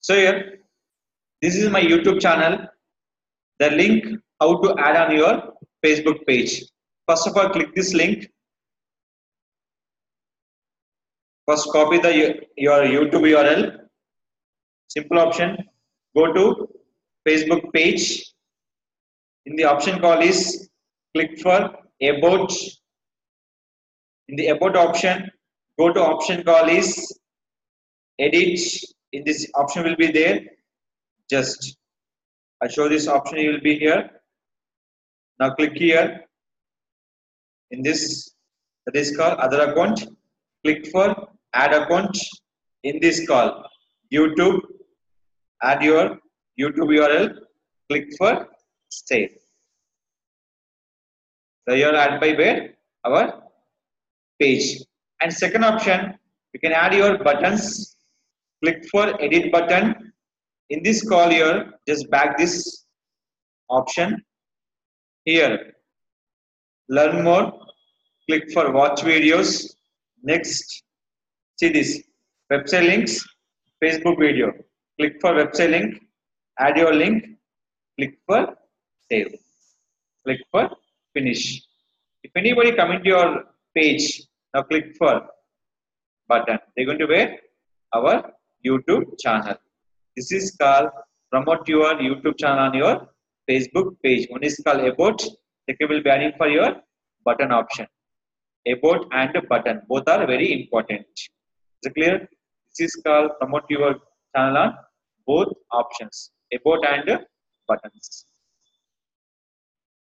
So here, this is my YouTube channel. The link how to add on your Facebook page. First of all, click this link. First, copy your YouTube URL. Simple option. Go to Facebook page. In the option call is click for about. In the about option, go to option call is edit. In this option will be there. Just I show this option. You will be here. Now click here. In this call other account. Click for add account. In this call YouTube. Add your YouTube URL. Click for save. So you are added by where? Our page. And second option, you can add your buttons. Click for edit button. In this call here, just back this option. Here, learn more. Click for watch videos. Next, see this website links, Facebook video. Click for website link. Add your link. Click for save. Click for finish. If anybody come into your page, now click for button. They're going to wear our YouTube channel. This is called promote your YouTube channel on your Facebook page. One is called about. Second will be adding for your button option. About and button both are very important. Is it clear? This is called promote your channel on both options. About and buttons.